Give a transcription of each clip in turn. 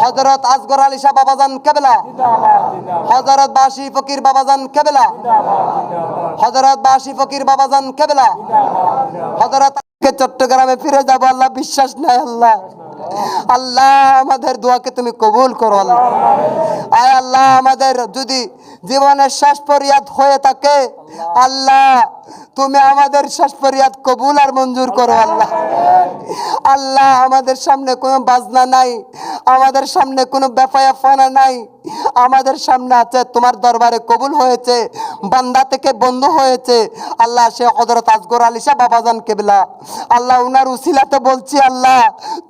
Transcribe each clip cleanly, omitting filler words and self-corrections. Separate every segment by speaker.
Speaker 1: হযরত আসগর আলী শাহ বাবাজান কেবলা, হযরত বাসি ফকির বাবাজান কেবলা, হযরত বাসি ফকির বাবাজান কেবলা, হযরত চট্টগ্রামে ফিরে যাব আল্লাহ বিশ্বাস নাই আল্লাহ। আল্লাহ আমাদের দোয়াকে তুমি কবুল করো আল্লাহ। আয় আল্লাহ আমাদের যদি জীবনের শেষ ফরিয়াদ হয়ে থাকে আল্লাহ তুমি আমাদের শেষ ফরিয়াদ কবুল আর মঞ্জুর করো আল্লাহ। আল্লাহ আমাদের সামনে কোনো বাজনা নাই, আমাদের সামনে কোনো বেফায়াফানা নাই, আমাদের সামনে আছে তোমার দরবারে কবুল হয়েছে, বান্দা থেকে বন্ধ হয়েছে আল্লাহ সে হযরত আসগর আলী শাহ বাবাজান কেবলা। আল্লাহ উনার উসিলাতে বলছি আল্লাহ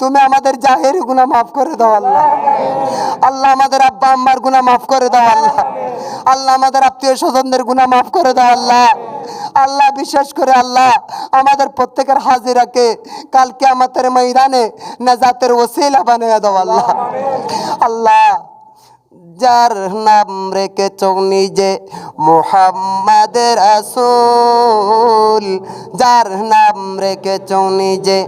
Speaker 1: তুমি আমাদের জাহেরি গুনাহ মাফ করে দাও আল্লাহ। আল্লাহ আমাদের আব্বা আম্মার গুনাহ মাফ করে দাও আল্লাহ। আল্লাহ আমাদের আত্মীয় স্বজনদের গুনাহ মাফ করে দাও আল্লাহ। আল্লাহ বিশেষ করে আল্লাহ আমাদের প্রত্যেকের হাজিরাকে কাল কিয়ামতের ময়দানে নাজাতের ওসিলা বানিয়ে দাও আল্লাহ। আল্লাহ যার নাম রেখেছ নিজে মুহাম্মদ রাসূল, যার নাম রেখেছ নিজে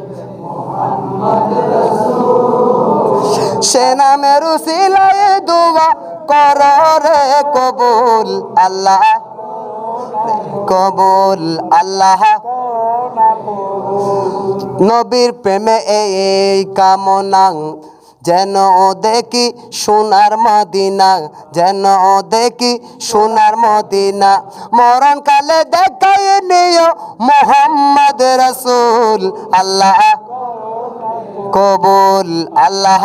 Speaker 1: সে নামের উসিলায় দোয়া করো রে কবুল আল্লাহ, কবুল আল্লাহ। নবীর প্রেমে এই কামনা যেন দেখি সোনার মদিনা, যেন দেখি সোনার মদিনা, মরণ কালে দেখাই নিও মুহাম্মদ রাসূল আল্লাহ, কবুল আল্লাহ।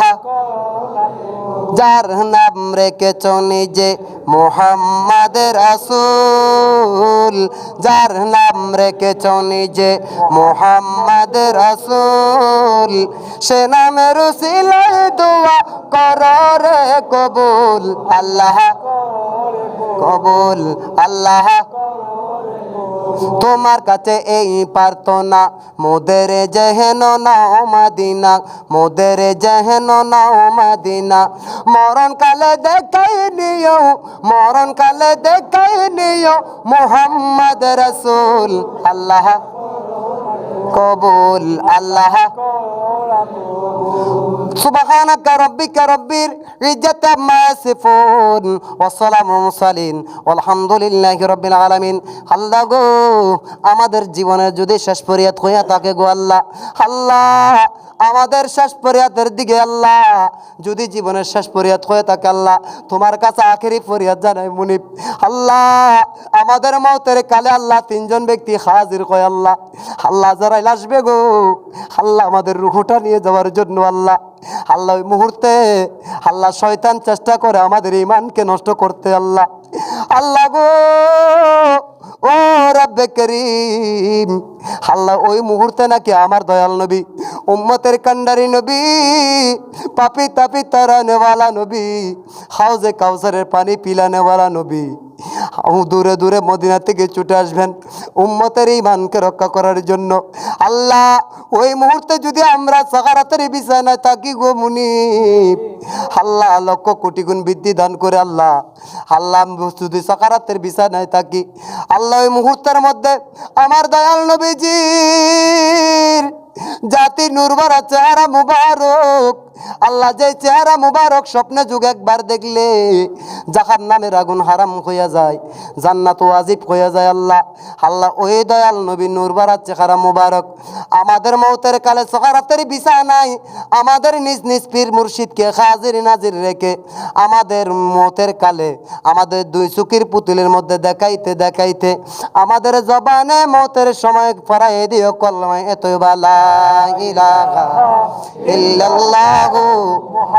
Speaker 1: যার নাম রেখেছ নিজে মুহাম্মদ রাসূল, যার নাম রেখেছ নিজে মুহাম্মদ রাসূল, সে নামের উসিলায় দোয়া করো রে কবুল আল্লাহ, কবুল আল্লাহ। তোমার কাছে এই প্রার্থনা মোদের যেহেন নাও মদিনা, মোদের যেহেন নাও মদিনা, মরণ কালে দেখাই নিও, মরণ কালে দেখাই নিও মুহাম্মদ রাসূল আল্লাহ, কবুল আল্লাহ। সুবহানাকা রাব্বিকা রাব্বিল ইজ্জাতি আম্মা ইয়াসিফুন ওয়া সালামুন মুরসালিন আলহামদুলিল্লাহি রাব্বিল আলামিন। আল্লাহ গো আমাদের জীবনের যদি শেষ ফরিয়াদ হইয়া থাকে গো আল্লাহ, আল্লাহ আমাদের শেষ ফরিয়াদের দিকে আল্লাহ যদি জীবনের শেষ ফরিয়াদ হয়ে থাকে আল্লাহ তোমার কাছে আখেরি ফরিয়াদ জানাই মুনিব। আল্লাহ আমাদের মওতের কালে আল্লাহ তিনজন ব্যক্তি হাজির হয় আল্লাহ, আল্লাহ যারাই আসবে গো আল্লাহ আমাদের রূহটা নিয়ে যাওয়ার জন্য আল্লাহ, আল্লাহ ওই মুহূর্তে আল্লাহ শয়তান চেষ্টা করে আমাদের ঈমানকে নষ্ট করতে আল্লাহ, আল্লাহ গো ও রব্বে করিম আল্লাহ ওই মুহূর্তে নাকি আমার দয়াল নবী উম্মতের কান্ডারি নবী পাপি তাপি তারানেওয়ালা নবী হাউজে কাউসারের পানি পিলানেওয়ালা নবী দূরে দূরে মদিনা থেকে ছুটে আসবেন উম্মতের ঈমানকে রক্ষা করার জন্য। আল্লাহ ওই মুহূর্তে যদি আমরা সাকারাতের বিছানায় থাকি গো মুনিব আল্লাহ লক্ষ কোটি গুণ বৃদ্ধি দান করে আল্লাহ, আল্লাহ যদি সাকারাতের বিছানায় থাকি আল্লাহ ওই মুহূর্তের মধ্যে আমার দয়াল নবীজির জাতি নূরভরা চেহারা মুবারক আল্লাহ যে চেহারা মুবারক স্বপ্নে যুগ একবার দেখলে জাহান্নামের আগুন হারাম হইয়া যায়, জান্নাত ওয়াজিব হইয়া যায় আল্লাহ, আল্লাহ ওই দয়াল নবী নূরভরা চেহারা মুবারক আমাদের মওতের কালে সাকারাতের বিছানায় আমাদের নিজ নিজ পীর মুর্শিদকে হাজির নাজির রেখে আমাদের মওতের কালে আমাদের দুই চোখের পুতুলের মধ্যে দেখাইতে দেখাইতে আমাদের জবানে মওতের সময় পড়াই দিও কলমা তয়বা লা ইলাহা ইল্লাল্লাহু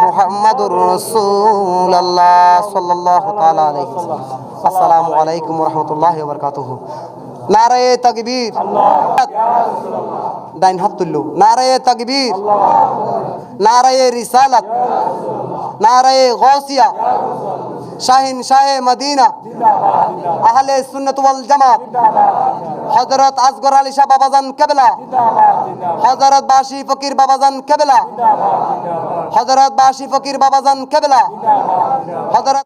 Speaker 1: মুহাম্মাদুর রাসূলুল্লাহ সাল্লাল্লাহু তাআলা আলাইহি ওয়াসাল্লাম। আসসালামু আলাইকুম ওয়া রাহমাতুল্লাহি ওয়া বারাকাতুহু। নারায়ে তাকবীর, ডাইন হাত তুললো, নারায়ে তাকবীর, নারায়ে রিসালাত, নারায়ে গাউসিয়া, শাহিন শাহে মদিনা, আহলে সুন্নাত ওয়াল জামাত, হযরত আসগর আলী শাহ বাবাজান কেবলা, হযরত বাসি ফকির বাবাজান কেবলা, হযরত বাসি ফকির বাবাজান কেবলা, হযরত